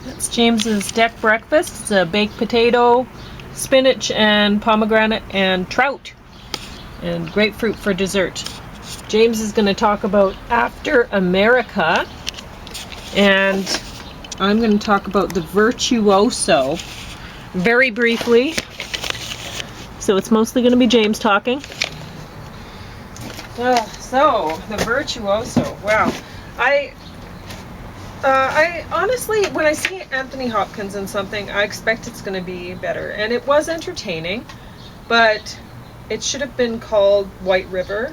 That's James's deck breakfast. It's a baked potato, spinach and pomegranate and trout, and grapefruit for dessert. James is going to talk about After America, and I'm going to talk about the Virtuoso very briefly. So it's mostly going to be James talking. So, the Virtuoso. Wow. I honestly, when I see Anthony Hopkins in something, I expect it's going to be better. And it was entertaining, but it should have been called White River,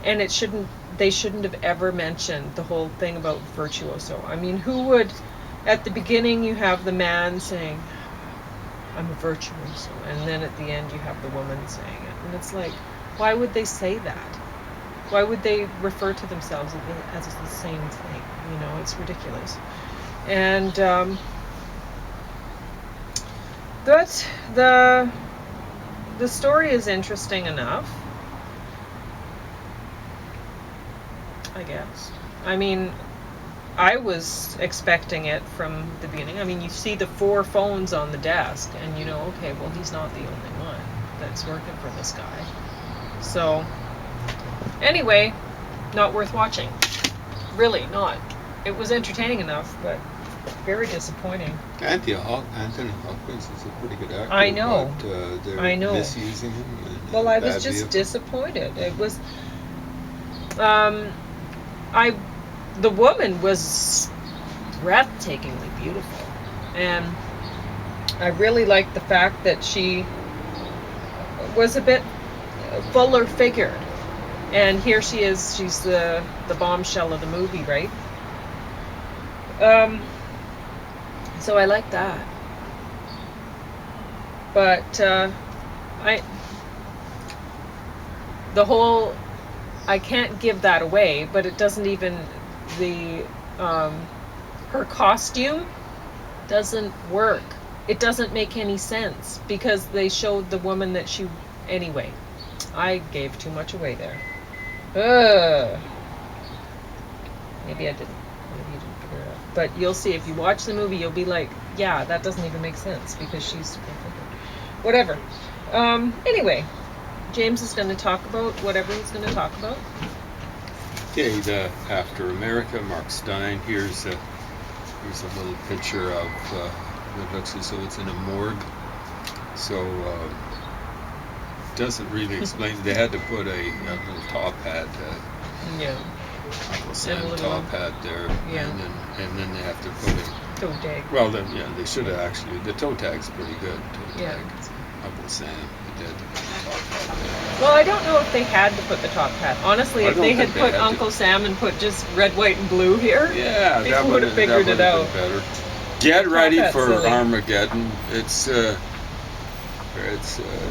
and they shouldn't have ever mentioned the whole thing about Virtuoso. I mean, who would, at the beginning you have the man saying, I'm a virtuoso, and then at the end you have the woman saying it. And it's like, why would they say that? Why would they refer to themselves as the same thing? You know, it's ridiculous. And but the story is interesting enough, I guess. I mean, I was expecting it from the beginning. I mean, you see the 4 phones on the desk, and you know, okay, well, he's not the only one that's working for this guy. So, anyway, not worth watching. Really not. It was entertaining enough, but very disappointing. Anthony Hopkins is a pretty good actor. I know. But, they're I know. misusing him. Well, I was just disappointed. It was. The woman was breathtakingly beautiful, and I really liked the fact that she was a bit fuller figured. And here she is, she's the bombshell of the movie, right? So I like that. But I can't give that away, but it doesn't even, her costume doesn't work. It doesn't make any sense, because they showed the woman that anyway, I gave too much away there. Maybe I didn't. Maybe you didn't figure it out. But you'll see, if you watch the movie, you'll be like, yeah, that doesn't even make sense, because she's whatever. Anyway, James is going to talk about whatever he's going to talk about. Okay, the After America, Mark Steyn. Here's a little picture of it looks as though it's in a morgue. So doesn't really explain. They had to put a little top hat. Uncle Sam top hat there. Yeah. And then they have to put a toe tag. Well, then they should have actually. The toe tag's pretty good. Toe tag. Uncle Sam did. Well, I don't know if they had to put the top hat. Honestly, if they had put Uncle Sam and put just red, white, and blue here, people would have figured it out. Better. Get ready for Armageddon. It's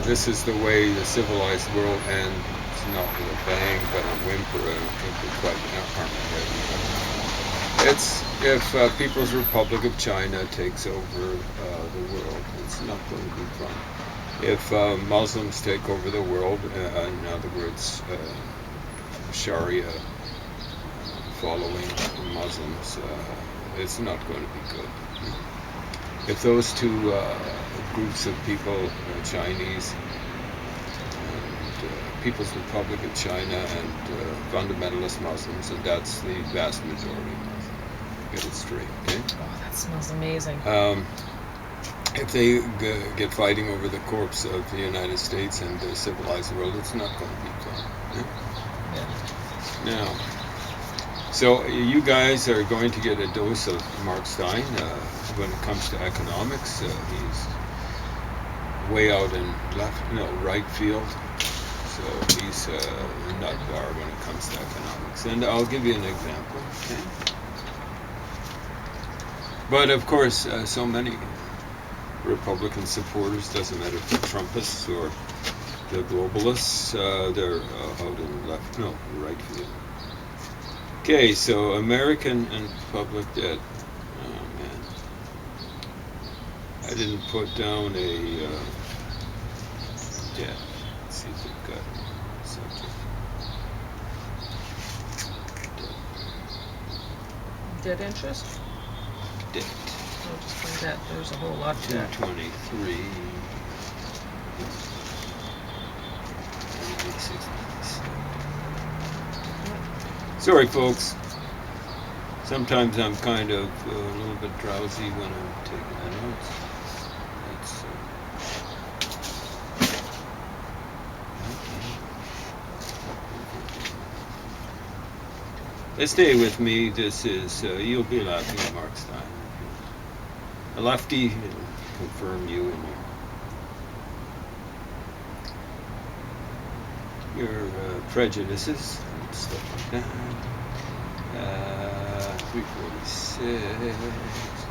this is the way the civilized world ends, not with a bang, but a whimper. I don't think it's quite Armageddon. It's if People's Republic of China takes over the world. It's not going to be fun. If Muslims take over the world, in other words, Sharia following Muslims, it's not going to be good. If those two groups of people, Chinese and People's Republic of China and fundamentalist Muslims, and that's the vast majority of Muslims, get it straight, okay? Oh, that smells amazing. If they get fighting over the corpse of the United States and the civilized world, it's not going to be fun. Yeah? Now, so you guys are going to get a dose of Mark Steyn when it comes to economics. He's way out in right field, so he's a nut bar when it comes to economics. And I'll give you an example. Okay? But of course, so many Republican supporters, doesn't matter if they're Trumpists or the globalists, they're out in right field. Okay, so American and public debt. Oh man, I didn't put down a debt. Let's see if we've got something. Debt interest? Debt. we'll just find that. There's a whole lot to that. 223. Sorry, folks. Sometimes I'm kind of a little bit drowsy when I'm taking the notes. Stay with me. This is You'll Be Laughing at Mark Steyn. A lefty will confirm you in your prejudices and stuff like that. 346.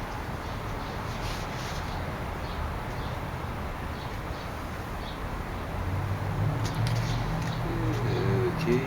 Okay.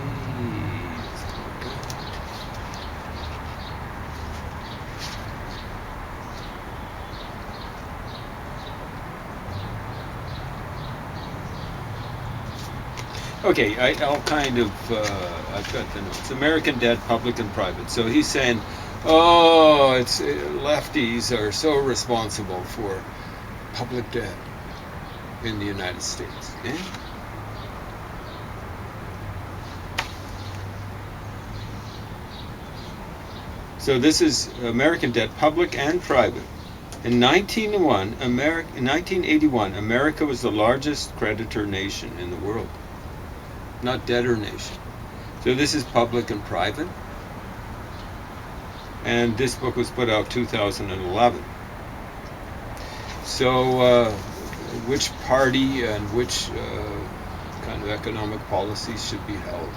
Okay, I'll kind of, I've got the notes. American debt, public and private. So he's saying, oh, it's lefties are so responsible for public debt in the United States. Eh? So this is American debt, public and private. In 1981, America was the largest creditor nation in the world. Not debtor nation. So this is public and private. And this book was put out 2011. So which party and which kind of economic policies should be held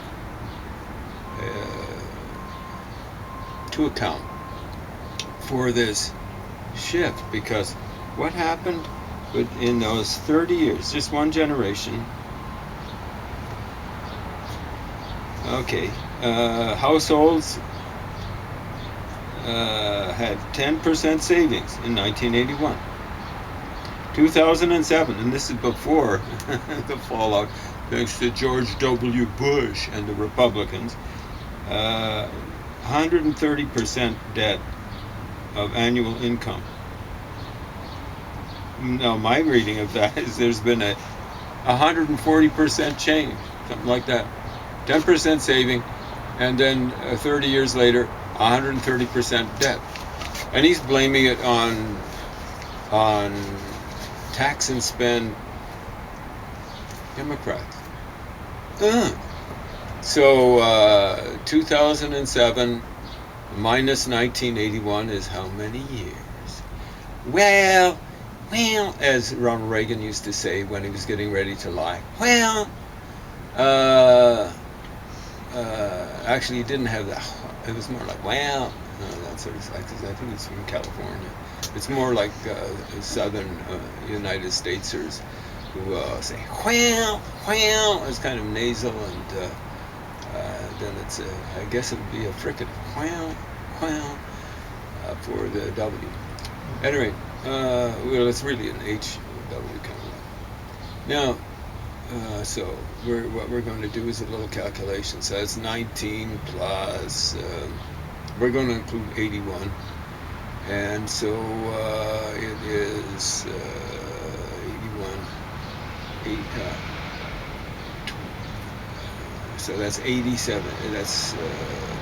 to account for this shift? Because what happened in those 30 years, just one generation? Okay, households had 10% savings in 1981. 2007, and this is before the fallout, thanks to George W. Bush and the Republicans, 130% debt of annual income. Now, my reading of that is there's been a 140% change, something like that. 10% saving, and then 30 years later, 130% debt. And he's blaming it on tax and spend Democrats. So 2007 minus 1981 is how many years? Well, as Ronald Reagan used to say when he was getting ready to lie. Actually, he didn't have that. It was more like, that sort of, I think it's from California. It's more like southern United Statesers who say, it's kind of nasal, and then it's, I guess it would be a fricative, for the W. Anyway, well, it's really an H W kind of like. Now, so what we're going to do is a little calculation. So it's 19 plus, we're going to include 81. And so it is 81, so that's 87, that's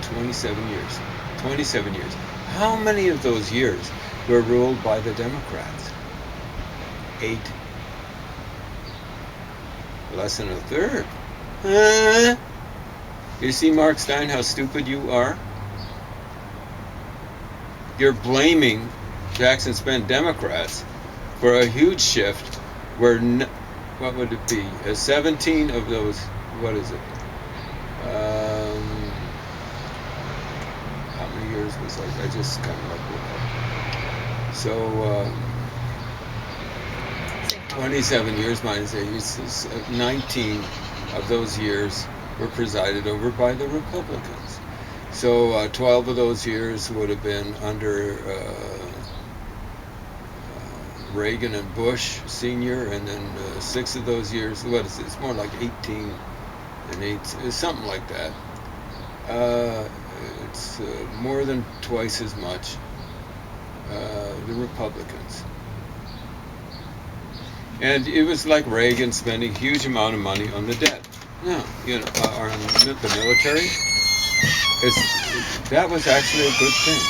27 years. 27 years. How many of those years were ruled by the Democrats? 8. Less than a third. You see, Mark Steyn, how stupid you are? You're blaming tax and spend Democrats for a huge shift where, what would it be? 17 of those, what is it? How many years was I just kind of looked it up. So, 27 years minus 8 is 19 of those years were presided over by the Republicans. So 12 of those years would have been under Reagan and Bush Sr., and then 6 of those years, what is it? It's more like 18 and 8, something like that. It's more than twice as much. the Republicans. And it was like Reagan spending a huge amount of money on the debt. No, on the military. That was actually a good thing.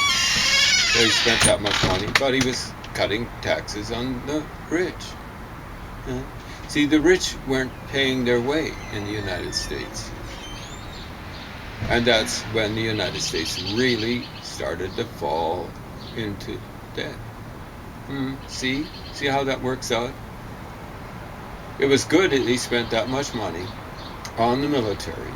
That he spent that much money, but he was cutting taxes on the rich. See, the rich weren't paying their way in the United States. And that's when the United States really started to fall into debt. See how that works out? It was good that he spent that much money on the military,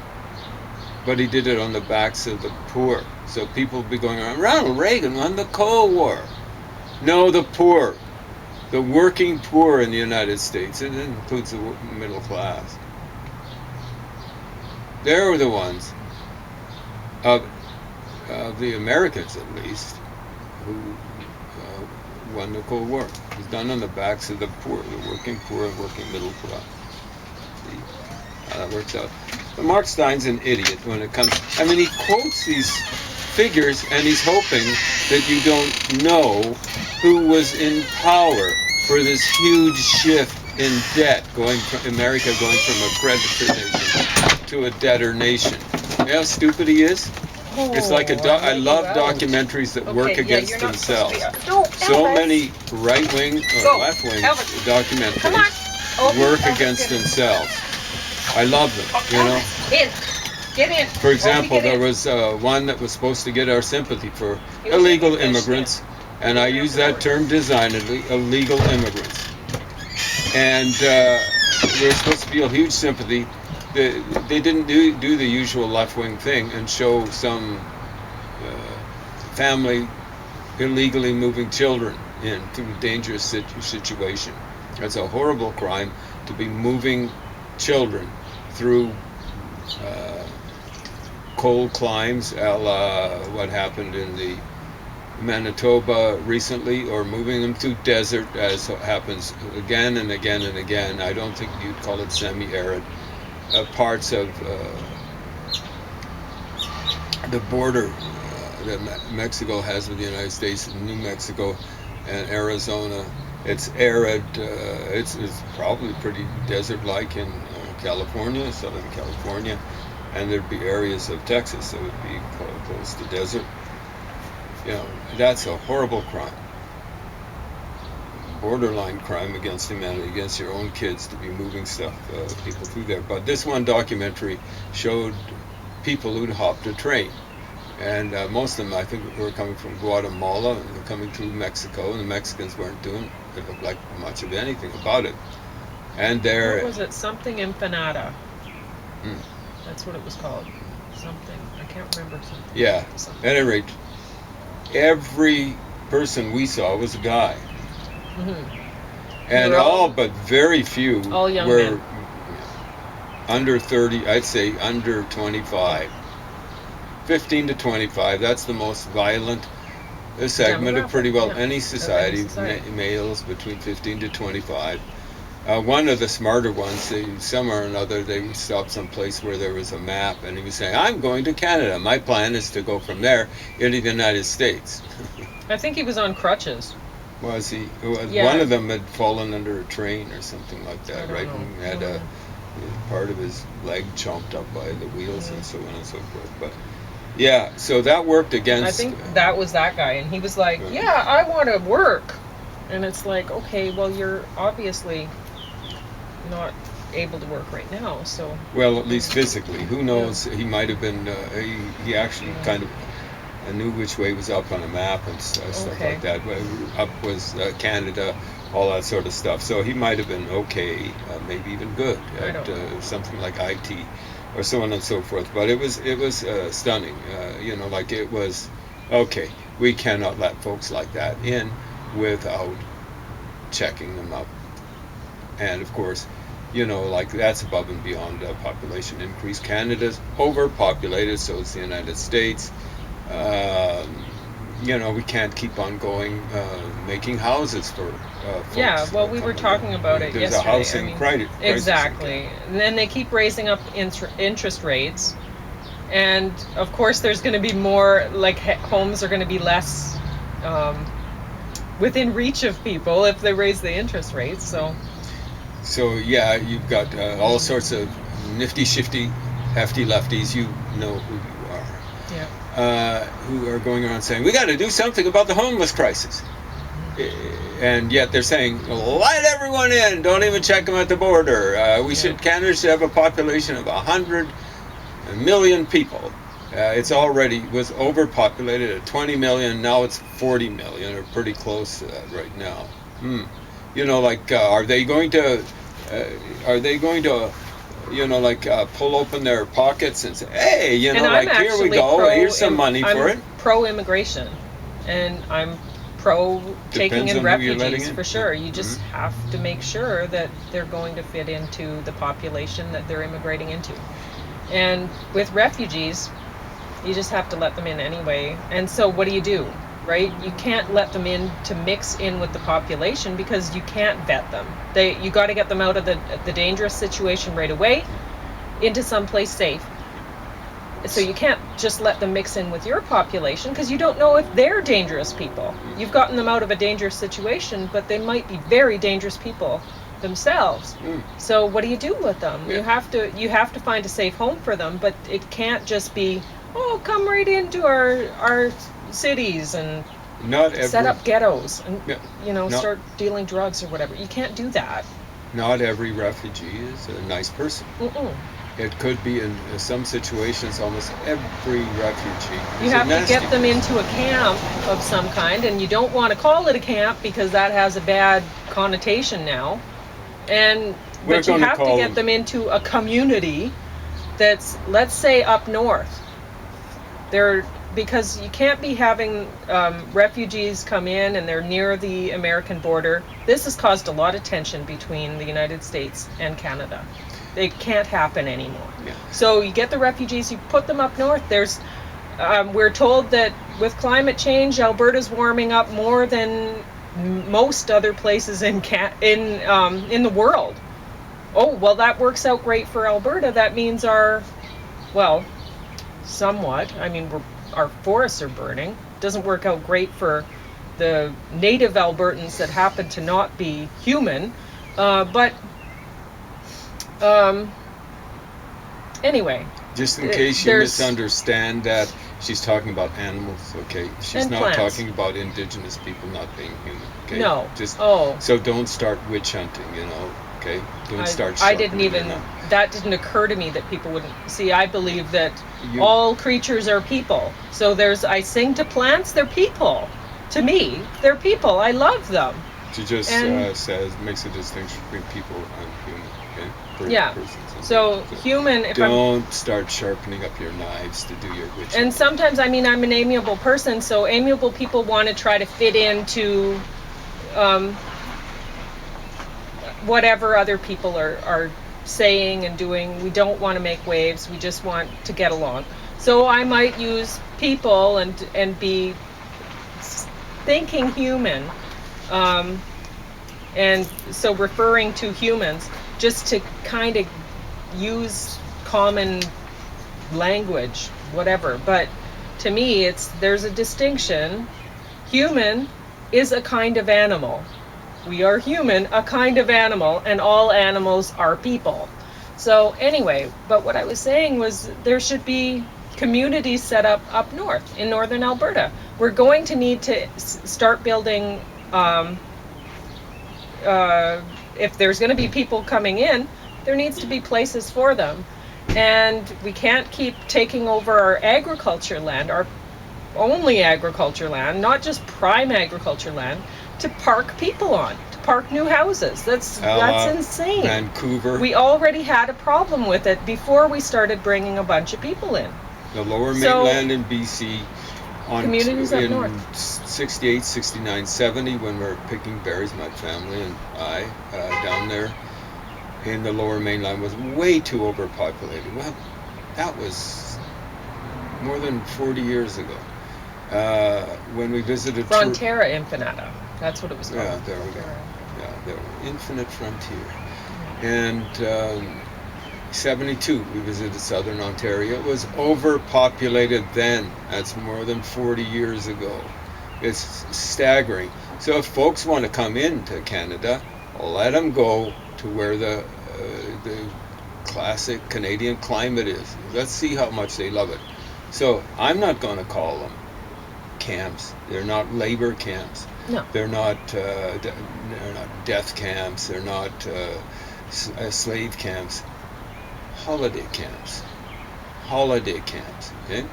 but he did it on the backs of the poor. So people would be going around, Ronald Reagan won the Cold War. No, the poor. The working poor in the United States, and it includes the middle class. They were the ones, of the Americans at least, who won the Cold War. It was done on the backs of the poor, the working poor and working middle class. See how that works out. But Mark Steyn's an idiot when it comes. I mean, he quotes these figures and he's hoping that you don't know who was in power for this huge shift in debt, America going from a creditor nation to a debtor nation. You know how stupid he is? It's like I love documentaries that work against themselves. So many right-wing or left-wing documentaries work against themselves. I love them, Get in. For example, there was one that was supposed to get our sympathy for illegal immigrants, and I use that term designedly, illegal immigrants. And we're supposed to feel huge sympathy. They didn't do the usual left-wing thing and show some family illegally moving children into a dangerous situation. That's a horrible crime, to be moving children through cold climes, a la what happened in the Manitoba recently, or moving them through desert, as happens again and again and again. I don't think you'd call it semi-arid. Parts of the border that Mexico has with the United States, New Mexico and Arizona, it's arid. It's probably pretty desert-like in California, Southern California, and there'd be areas of Texas that would be close to desert. That's a horrible crime. Borderline crime against humanity, against your own kids, to be moving people through there. But this one documentary showed people who'd hopped a train, and most of them, I think, were coming from Guatemala and were coming through Mexico, and the Mexicans weren't doing it looked like much of anything about it. And there, what was it? Something empanada. That's what it was called. Something, I can't remember. Yeah. At any rate, every person we saw was a guy. And all but very few were men. Under 30, I'd say under 25. 15 to 25, that's the most violent segment of pretty well any society, males between 15 to 25. One of the smarter ones, somewhere or another, they would stop someplace where there was a map, and he was saying, I'm going to Canada. My plan is to go from there into the United States. I think he was on crutches. Was he? One of them had fallen under a train or something like that, right? And had part of his leg chomped up by the wheels and so on and so forth. But yeah, so that worked against. I think that was that guy, and he was like, "Yeah, I want to work," and it's like, okay, well, you're obviously not able to work right now, so. Well, at least physically. Who knows? He might have been. He actually kind of. I knew which way was up on a map and stuff like that. Up was Canada, all that sort of stuff. So he might have been okay, maybe even good at something like IT or so on and so forth. But it was stunning. Like it was, okay, we cannot let folks like that in without checking them up. And of course, like that's above and beyond population increase. Canada's overpopulated, so is the United States. We can't keep on going making houses for folks. Yeah, well, we were talking about it There's yesterday. A housing crisis. Exactly. And then they keep raising up interest rates. And, of course, there's going to be more, like, homes are going to be less within reach of people if they raise the interest rates. So yeah, you've got all sorts of nifty, shifty, hefty lefties. You know who you are. Yeah. Who are going around saying we got to do something about the homeless crisis, and yet they're saying let everyone in. Don't even check them at the border. Canada should have a population of 100 million people. It's already was overpopulated at 20 million. Now it's 40 million, or pretty close to that right now. You know, like, are they going to, pull open their pockets and say, hey, you know, like, here we go, here's some money for it? I'm pro-immigration, and I'm taking in refugees for sure. You just have to make sure that they're going to fit into the population that they're immigrating into. And with refugees, you just have to let them in anyway. And so what do? Right? You can't let them in to mix in with the population because you can't vet them. You got to get them out of the dangerous situation right away into someplace safe. So you can't just let them mix in with your population because you don't know if they're dangerous people. You've gotten them out of a dangerous situation, but they might be very dangerous people themselves. So what do you do with them? You have to find a safe home for them, but it can't just be, oh, come right into our cities and set up ghettos and start dealing drugs or whatever. You can't do that. Not every refugee is a nice person. It could be in some situations almost every refugee. You have to get them into a camp of some kind, and you don't want to call it a camp because that has a bad connotation now. But you have to get them into a community that's, let's say, up north. Because you can't be having refugees come in and they're near the American border. This has caused a lot of tension between the United States and Canada. It can't happen anymore. Yeah. So you get the refugees, you put them up north. We're told that with climate change, Alberta's warming up more than most other places in the world. Oh, well, that works out great for Alberta. That means somewhat. I mean, our forests are burning. Doesn't work out great for the native Albertans that happen to not be human. Anyway. Just in case you misunderstand that, she's talking about animals, okay? She's not plants. talking about indigenous people not being human, okay? No. So don't start witch hunting, okay? Don't start that didn't occur to me that people wouldn't. See, I believe that all creatures are people. So I sing to plants, they're people. To me, they're people. I love them. She just makes a distinction between people and human, okay? Persons. So human. Don't start sharpening up your knives to do your witch. And sometimes, I'm an amiable person, so amiable people want to try to fit into whatever other people are saying and doing. We don't want to make waves. We just want to get along. So I might use people and be thinking human, and so referring to humans just to kind of use common language, whatever. But to me, there's a distinction. Human is a kind of animal. We are human, a kind of animal, and all animals are people. So anyway, but what I was saying was there should be communities set up north in northern Alberta. We're going to need to start building, if there's going to be people coming in, there needs to be places for them. And we can't keep taking over our agriculture land, our only agriculture land, not just prime agriculture land, to park people on, to park new houses. That's insane. Vancouver. We already had a problem with it before we started bringing a bunch of people in. The lower mainland in BC, communities up north. 68, 69, 70, when we were picking berries, my family and I, down there in the lower mainland, was way too overpopulated. Well, that was more than 40 years ago. When we visited Frontera Infinita. That's what it was called. Yeah, there we go. Yeah, there. Infinite Frontier. And 72, we visited Southern Ontario. It was overpopulated then. That's more than 40 years ago. It's staggering. So if folks want to come into Canada, let them go to where the classic Canadian climate is. Let's see how much they love it. So I'm not going to call them camps. They're not labor camps. No. They're not death camps. They're not slave camps. Holiday camps. Holiday camps. Okay,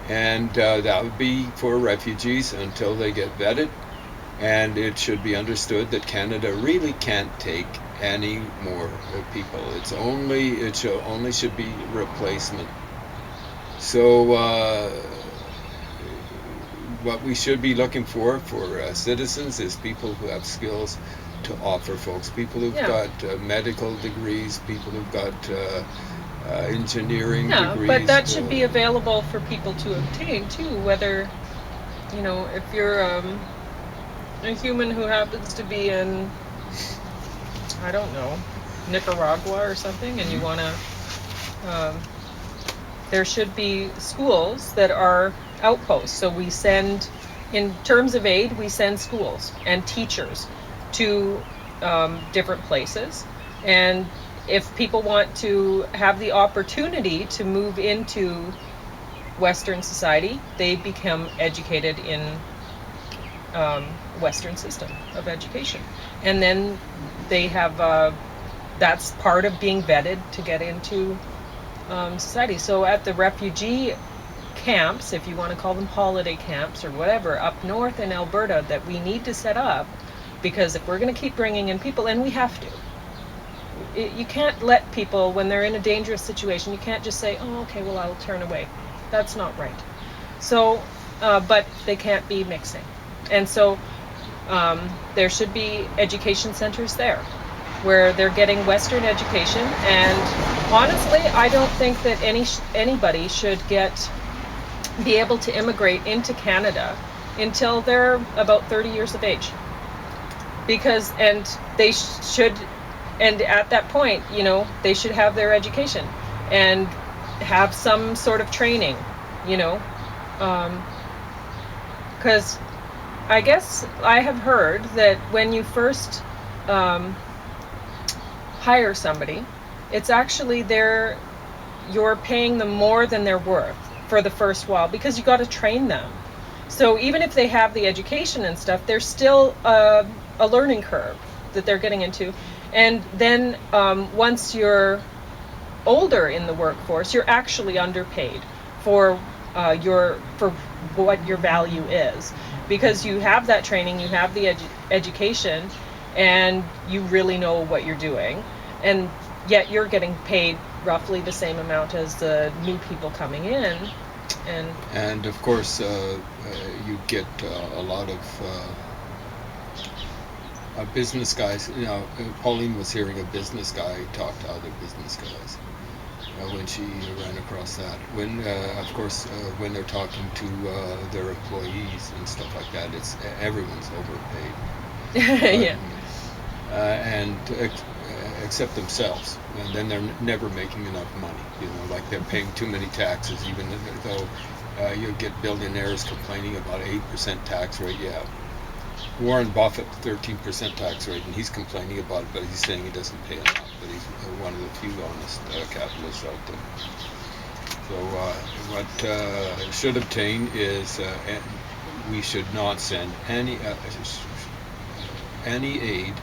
and that would be for refugees until they get vetted. And it should be understood that Canada really can't take any more people. It only should be replacement. So what we should be looking for citizens is people who have skills to offer folks. People who've got medical degrees. People who've got engineering degrees. But that should be available for people to obtain too. Whether, if you're a human who happens to be in, I don't know, Nicaragua or something, and you want to, there should be schools that are outposts. So we send, in terms of aid, we send schools and teachers to different places. And if people want to have the opportunity to move into Western society, they become educated in Western system of education, and then they have that's part of being vetted to get into society. So at the refugee camps, if you want to call them holiday camps or whatever, up north in Alberta, that we need to set up, because if we're going to keep bringing in people, and we have to, you can't let people, when they're in a dangerous situation, you can't just say, oh, okay, well, I'll turn away. That's not right. So, but they can't be mixing. And so there should be education centers there where they're getting Western education. And honestly, I don't think that anybody should be able to immigrate into Canada until they're about 30 years of age. Because, and they should, and at that point, they should have their education and have some sort of training, because I guess I have heard that when you first hire somebody, it's actually you're paying them more than they're worth for the first while, because you got to train them. So even if they have the education and stuff, there's still a learning curve that they're getting into. And then once you're older in the workforce, you're actually underpaid for what your value is, because you have that training, you have the education, and you really know what you're doing, and yet you're getting paid roughly the same amount as the new people coming in. And of course, you get a lot of business guys. Pauline was hearing a business guy talk to other business guys when she ran across that. When, of course, when they're talking to their employees and stuff like that, everyone's overpaid. Yeah. And except themselves, and then they're never making enough money. Like they're paying too many taxes, even though you get billionaires complaining about 8% tax rate. Yeah, Warren Buffett 13% tax rate, and he's complaining about it, but he's saying he doesn't pay enough. But he's one of the few honest capitalists out there. So what should obtain is we should not send any aid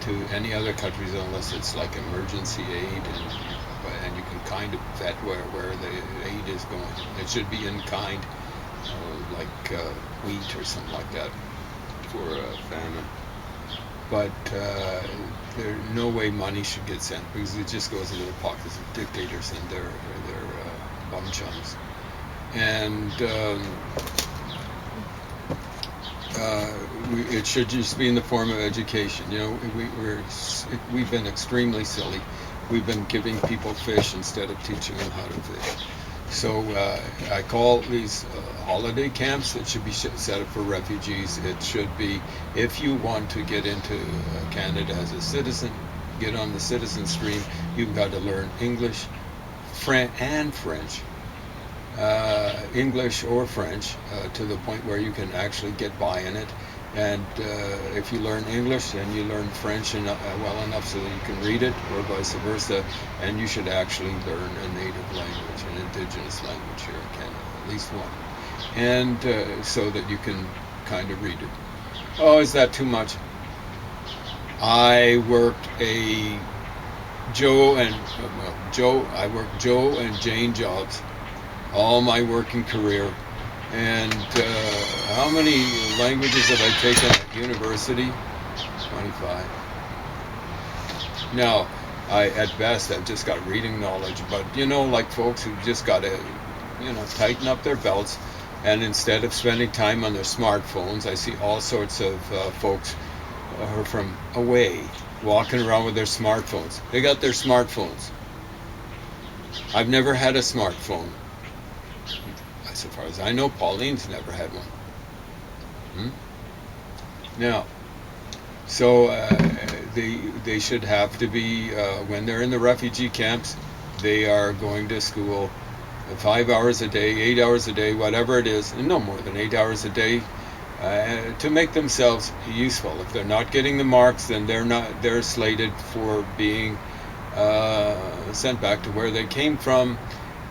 to any other countries unless it's like emergency aid, and you can kind of vet where the aid is going. It should be in kind, like wheat or something like that for famine. But there's no way money should get sent, because it just goes into the pockets of dictators and their bum chums. And it should just be in the form of education. We've been extremely silly. We've been giving people fish instead of teaching them how to fish. So I call these holiday camps that should be set up for refugees. It should be, if you want to get into Canada as a citizen, get on the citizen stream, you've got to learn English and French. English or French to the point where you can actually get by in it, And if you learn English and you learn French well enough so that you can read it, or vice versa, and you should actually learn a native language, an indigenous language here in Canada, at least one, and so that you can kind of read it. Oh, is that too much? I worked I worked Joe and Jane jobs all my working career. And how many languages have I taken at university? 25. Now, at best, I've just got reading knowledge, but like folks who just got to, tighten up their belts, and instead of spending time on their smartphones, I see all sorts of folks who are from away, walking around with their smartphones. They got their smartphones. I've never had a smartphone. So far as I know, Pauline's never had one. Now, so they should have to be, when they're in the refugee camps, they are going to school 5 hours a day, 8 hours a day, whatever it is, and no more than 8 hours a day, to make themselves useful. If they're not getting the marks, then they're slated for being sent back to where they came from.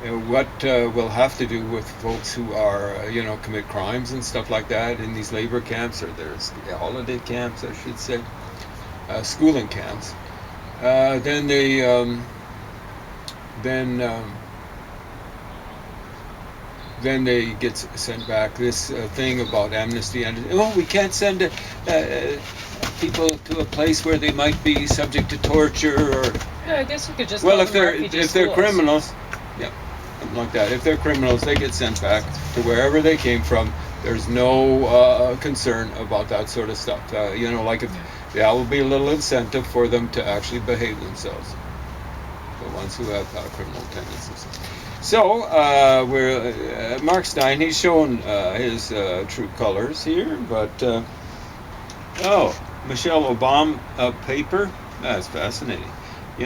What we'll have to do with folks who are, commit crimes and stuff like that in these labor camps, or there's holiday camps, I should say, schooling camps, then they get sent back. This thing about amnesty, and we can't send people to a place where they might be subject to torture, or yeah, I guess you could just if they're criminals, yeah. Like that. If they're criminals, they get sent back to wherever they came from. There's no concern about that sort of stuff. That will be a little incentive for them to actually behave themselves. The ones who have criminal tendencies. So we're Mark Steyn. He's shown his true colors here, but Michelle Obama paper. That's fascinating. I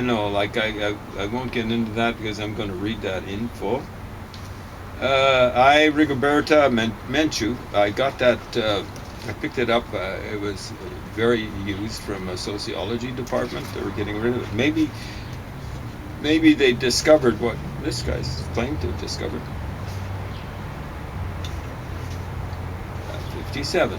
won't get into that because I'm going to read that in full. Rigoberta Menchú. I got that. I picked it up. It was very used from a sociology department. They were getting rid of it. Maybe they discovered what this guy's claimed to have discovered. 57.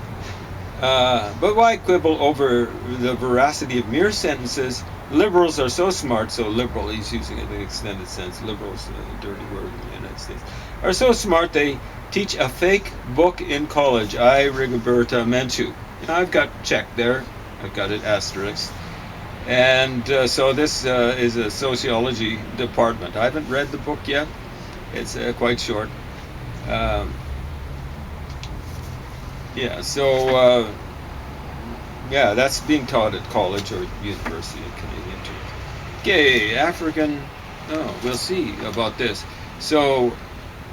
But why quibble over the veracity of mere sentences? Liberals are so smart, so liberal, he's using it in an extended sense, liberals, a dirty word in the United States, are so smart they teach a fake book in college. Rigoberta Menchú. I've got check there, I've got it asterisk. And so this is a sociology department. I haven't read the book yet, it's quite short. That's being taught at college or university in Canadian terms. Okay, African. We'll see about this. So,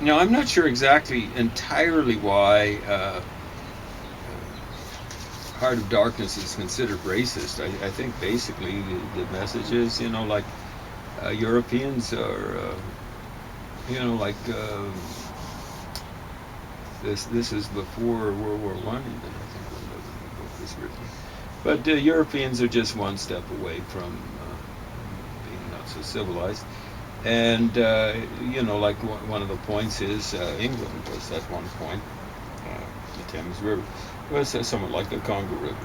I'm not sure exactly entirely why Heart of Darkness is considered racist. I think basically the message is, Europeans are, this is before World War I, even, I think, when the book was written. But Europeans are just one step away from being not so civilized. And, one of the points is England was at one point, the Thames River, was somewhat like the Congo River.